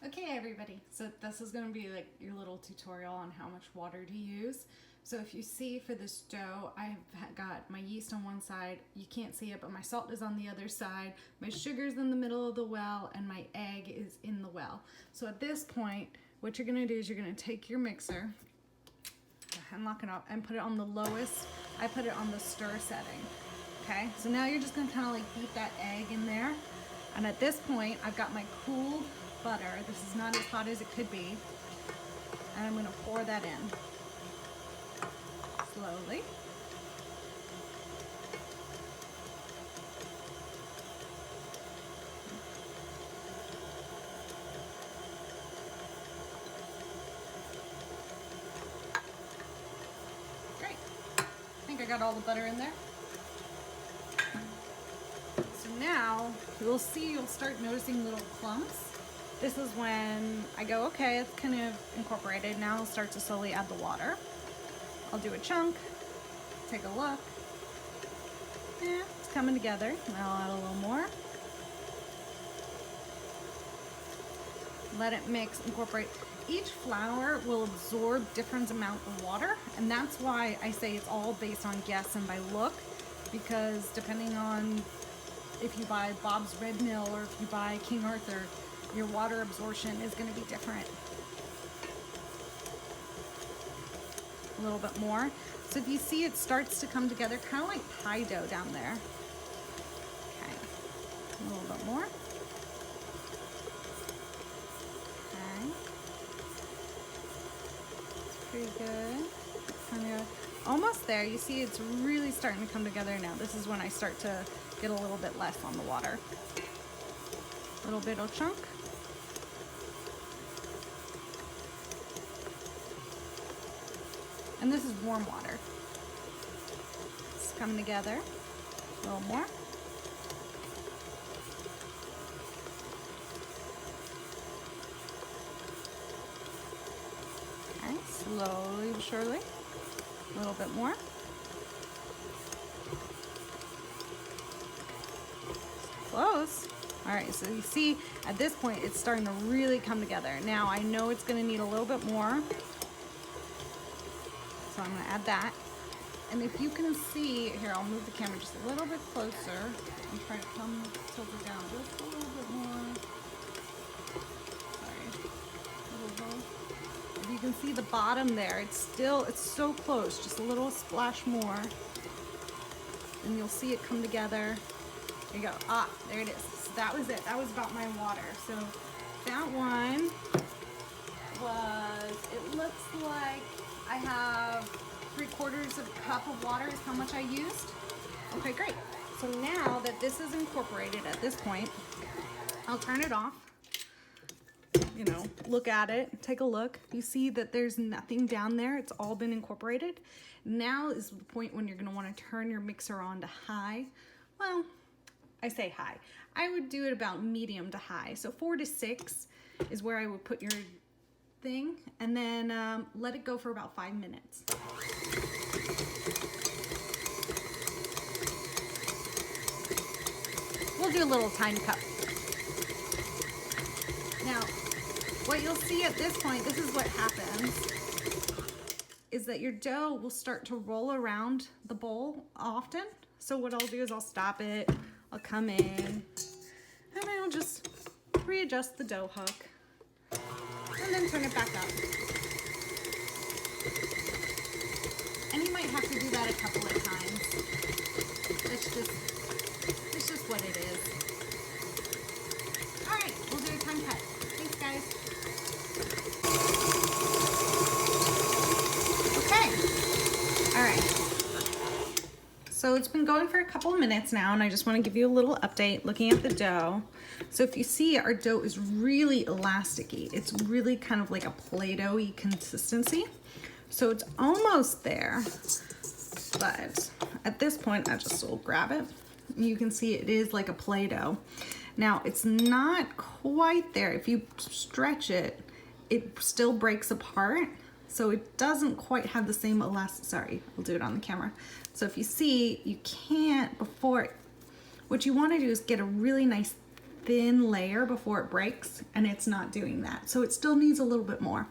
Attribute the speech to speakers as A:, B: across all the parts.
A: Okay everybody, so this is going to be like your little tutorial on how much water to use. So if you see for this dough, I've got my yeast on one side, you can't see it, but my salt is on the other side, my sugar's in the middle of the well, and my egg is in the well. So at this point, what you're going to do is you're going to take your mixer and lock it up and put it on the lowest. I put it on the stir setting. Okay, so now you're just going to kind of like beat that egg in there. And at this point, I've got my cooled butter. This is not as hot as it could be. And I'm going to pour that in slowly. Great. I think I got all the butter in there. So now you'll see, you'll start noticing little clumps. This is when I go, okay, it's kind of incorporated. Now I'll start to slowly add the water. I'll do a chunk, take a look. Yeah, it's coming together. Now I'll add a little more. Let it mix, incorporate. Each flour will absorb different amount of water, and that's why I say it's all based on guess and by look, because depending on if you buy Bob's Red Mill or if you buy King Arthur, your water absorption is going to be different. A little bit more. So if you see it starts to come together, kind of like pie dough down there. Okay, a little bit more. Okay, it's pretty good. Kind of almost there. You see it's really starting to come together now. This is when I start to get a little bit less on the water. A little bit of chunk. And this is warm water. It's coming together. A little more. Okay, slowly but surely. A little bit more. Close. All right, so you see at this point it's starting to really come together. Now I know it's going to need a little bit more. So I'm going to add that. And if you can see, here I'll move the camera just a little bit closer and try to tilt it down just a little bit more. Sorry, a little low. If you can see the bottom there, it's so close, just a little splash more. And you'll see it come together. There you go, there it is. So that was it, that was about my water. So that one was, it looks like I have 3/4 cup of water is how much I used. Okay, great. So now that this is incorporated at this point, I'll turn it off. You know, look at it, take a look. You see that there's nothing down there. It's all been incorporated. Now is the point when you're gonna wanna turn your mixer on to high. Well, I say high. I would do it about medium to high. So 4 to 6 is where I would put your thing, and then let it go for about 5 minutes. We'll do a little tiny cup. Now, what you'll see at this point, this is what happens, is that your dough will start to roll around the bowl often. So what I'll do is I'll stop it, I'll come in, and I'll just readjust the dough hook. And then turn it back up. And you might have to do that a couple of times. It's just what it is. All right, we'll do a time cut. Thanks, guys. Okay. All right. So it's been going for a couple of minutes now, and I just want to give you a little update looking at the dough. So if you see, our dough is really elasticy. It's really kind of like a Play-Doh-y consistency. So it's almost there, but at this point, I just will grab it. You can see it is like a Play-Doh. Now, it's not quite there. If you stretch it, it still breaks apart. So it doesn't quite have the same sorry, I'll do it on the camera. So if you see, you can't, what you want to do is get a really nice thin layer before it breaks, and it's not doing that. So it still needs a little bit more.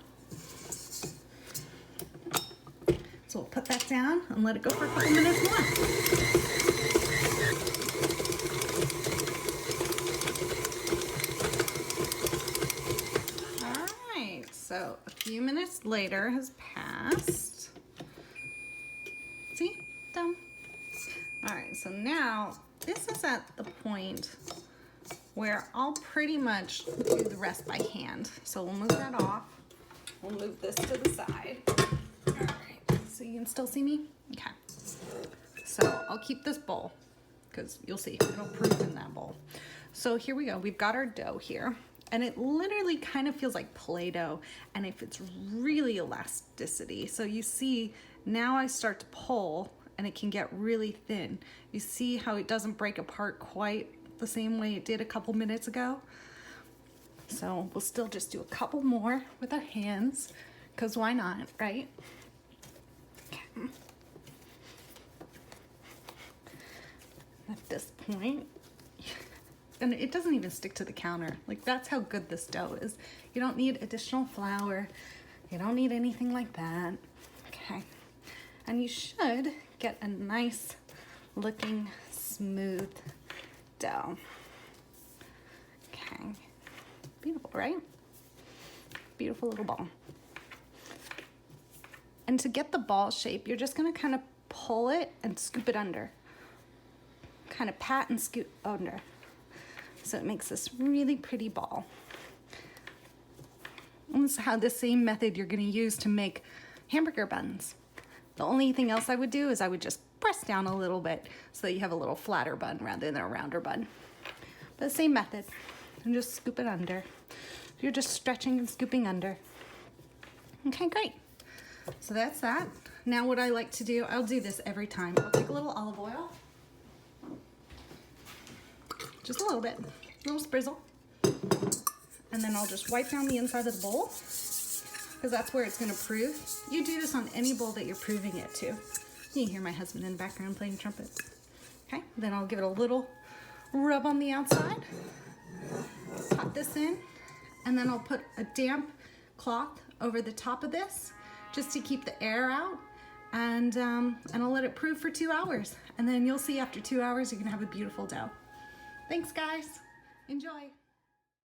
A: So we'll put that down and let it go for a couple minutes more. All right, so a few minutes later has passed. See, done. All right, so now this is at the point where I'll pretty much do the rest by hand. So we'll move that off. We'll move this to the side. All right, so you can still see me? Okay. So I'll keep this bowl because you'll see it'll proof in that bowl. So here we go. We've got our dough here, and it literally kind of feels like Play-Doh, and if it's really elasticity. So you see now I start to pull and it can get really thin. You see how it doesn't break apart quite the same way it did a couple minutes ago? So we'll still just do a couple more with our hands, because why not, right? Okay. At this point, and it doesn't even stick to the counter. Like, that's how good this dough is. You don't need additional flour. You don't need anything like that. Okay. And you should get a nice looking smooth dough. Okay. Beautiful, right? Beautiful little ball. And to get the ball shape, you're just gonna kind of pull it and scoop it under. Kind of pat and scoop under. So it makes this really pretty ball. And this is how the same method you're gonna use to make hamburger buns. The only thing else I would do is I would just press down a little bit so that you have a little flatter bun rather than a rounder bun. But the same method, and just scoop it under. You're just stretching and scooping under. Okay, great. So that's that. Now what I like to do, I'll do this every time. I'll take a little olive oil. Just a little bit, a little sprizzle. And then I'll just wipe down the inside of the bowl, because that's where it's gonna prove. You do this on any bowl that you're proving it to. You can hear my husband in the background playing trumpet. Okay, then I'll give it a little rub on the outside. Pop this in, and then I'll put a damp cloth over the top of this just to keep the air out, and I'll let it prove for 2 hours. And then you'll see after 2 hours, you're gonna have a beautiful dough. Thanks, guys. Enjoy.